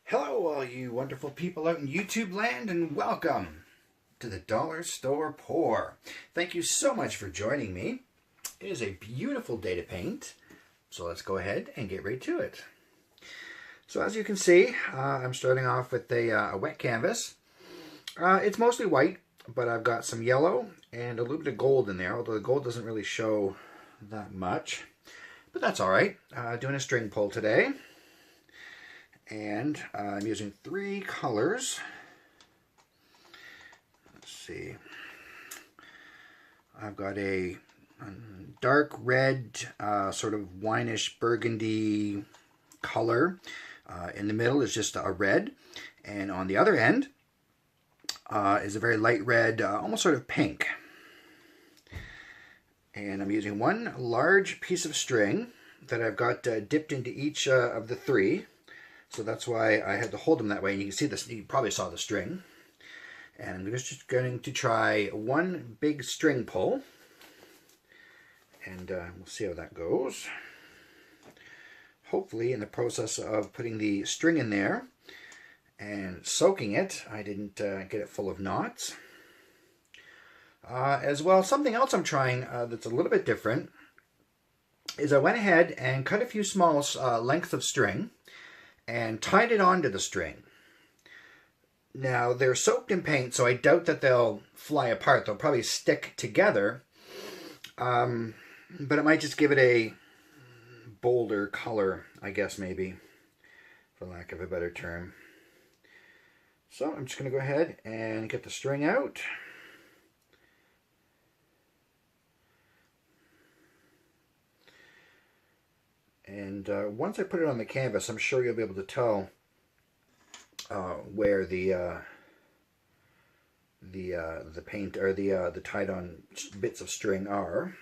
Hello, all you wonderful people out in YouTube land, and welcome to the Dollar Store Pour. Thank you so much for joining me. It is a beautiful day to paint, so let's go ahead and get right to it. So as you can see, I'm starting off with a wet canvas. It's mostly white, but I've got some yellow and a little bit of gold in there, although the gold doesn't really show that much. But that's all right. Doing a string pull today. And I'm using three colors. Let's see. I've got a dark red, sort of wineish burgundy color. In the middle is just a red. And on the other end is a very light red, almost sort of pink. And I'm using one large piece of string that I've got dipped into each of the three. So that's why I had to hold them that way. And you can see this, you probably saw the string. And I'm just going to try one big string pull. And we'll see how that goes. Hopefully in the process of putting the string in there and soaking it, I didn't get it full of knots. As well, something else I'm trying that's a little bit different is I went ahead and cut a few small lengths of string and tied it onto the string. Now, they're soaked in paint, so I doubt that they'll fly apart. They'll probably stick together, but it might just give it a bolder color, I guess, maybe, for lack of a better term. So I'm just going to go ahead and get the string out. And once I put it on the canvas, I'm sure you'll be able to tell where the paint or the tied on bits of string are.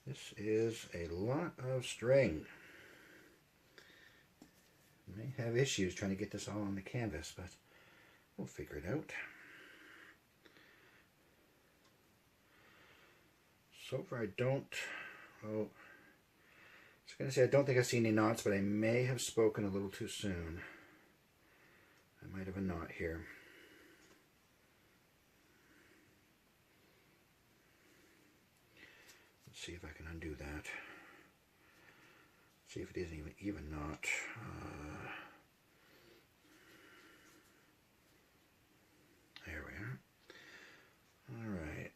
This is a lot of string. May have issues trying to get this all on the canvas, but we'll figure it out. So far I don't, I was going to say I don't think I see any knots, but I may have spoken a little too soon. I might have a knot here. Let's see if I can undo that. See if it isn't even knot. There we are. All right.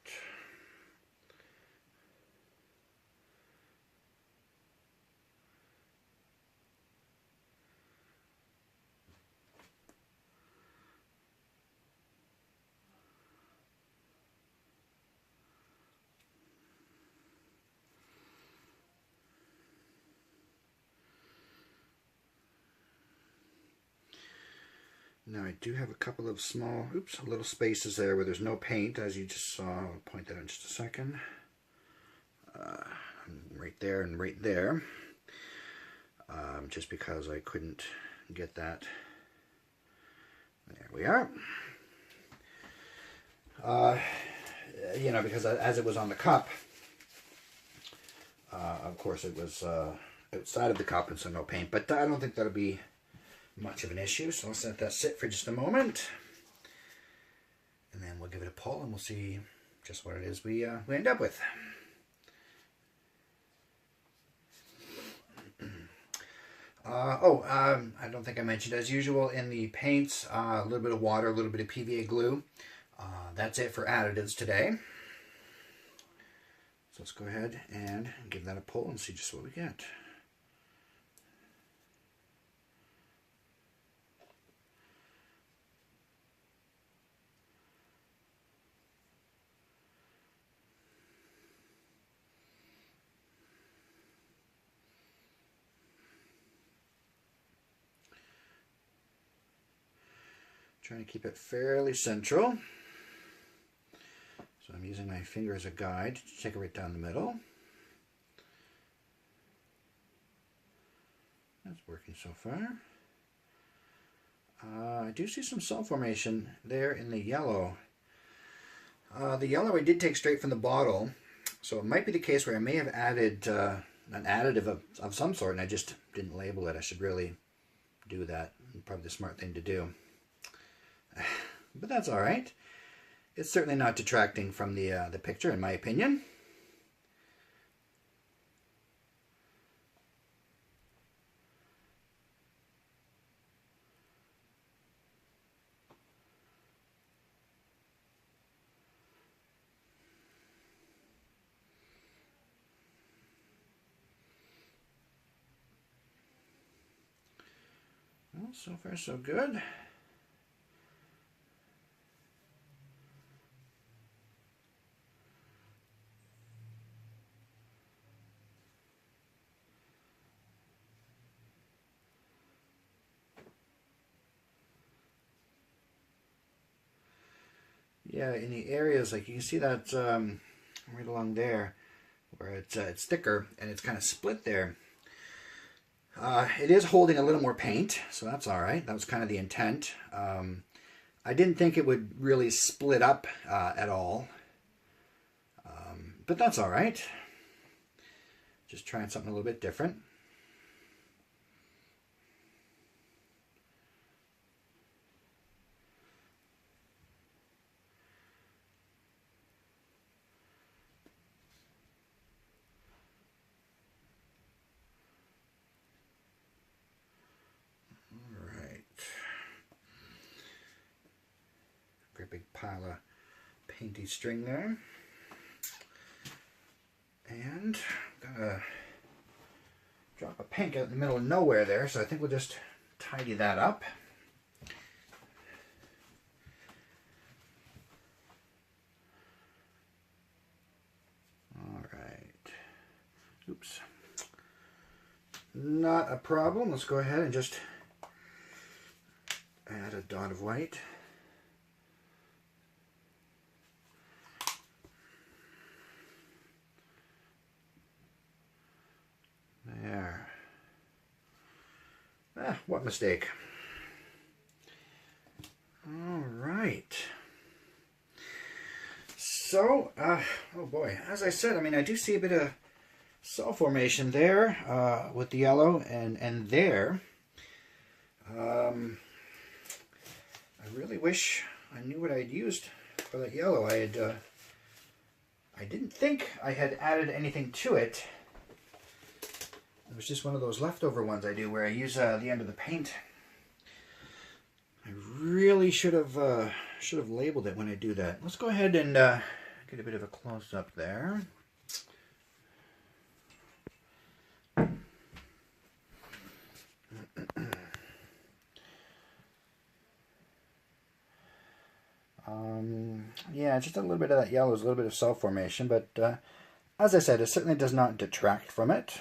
Now I do have a couple of small, little spaces there where there's no paint, as you just saw. I'll point that out in just a second. Right there and right there. Just because I couldn't get that. There we are. You know, because as it was on the cup, of course it was outside of the cup, and so no paint. But I don't think that'll be much of an issue, so let's let that sit for just a moment, and then we'll give it a pull and we'll see just what it is we end up with. I don't think I mentioned, as usual in the paints, a little bit of water, a little bit of PVA glue. That's it for additives today. So let's go ahead and give that a pull and see just what we get. Trying to keep it fairly central. So I'm using my finger as a guide to take it right down the middle. That's working so far. I do see some cell formation there in the yellow. The yellow I did take straight from the bottle, So it might be the case where I may have added an additive of some sort and I just didn't label it. I should really do that. Probably the smart thing to do. But that's all right. It's certainly not detracting from the picture, in my opinion. Well, so far so good. Yeah, in the areas, like you can see that right along there, where it's thicker and it's kind of split there. It is holding a little more paint, so that's all right. That was kind of the intent. I didn't think it would really split up at all, but that's all right. Just trying something a little bit different. Great big pile of painty string there. And I'm gonna drop a pink out in the middle of nowhere there, so I think we'll just tidy that up. All right. Oops. Not a problem. Let's go ahead and just add a dot of white. There. Ah, what mistake. All right. So, oh boy, as I said, I mean, I do see a bit of cell formation there with the yellow and there. I really wish I knew what I had used for that yellow. I didn't think I had added anything to it. It was just one of those leftover ones I do where I use the end of the paint. I really should have labeled it when I do that. Let's go ahead and get a bit of a close-up there. Yeah, just a little bit of that yellow is a little bit of cell formation, but as I said, it certainly does not detract from it.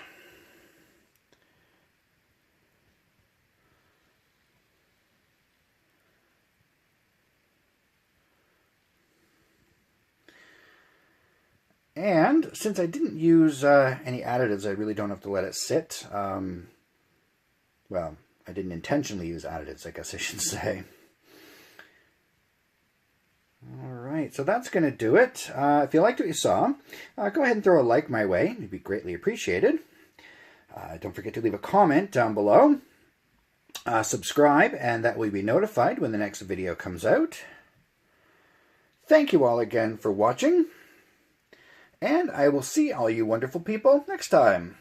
And since I didn't use any additives, I really don't have to let it sit. Well, I didn't intentionally use additives, I guess I should say. All right, so that's going to do it. If you liked what you saw, go ahead and throw a like my way. It'd be greatly appreciated. Don't forget to leave a comment down below. Subscribe, and that way you'll be notified when the next video comes out. Thank you all again for watching. And I will see all you wonderful people next time.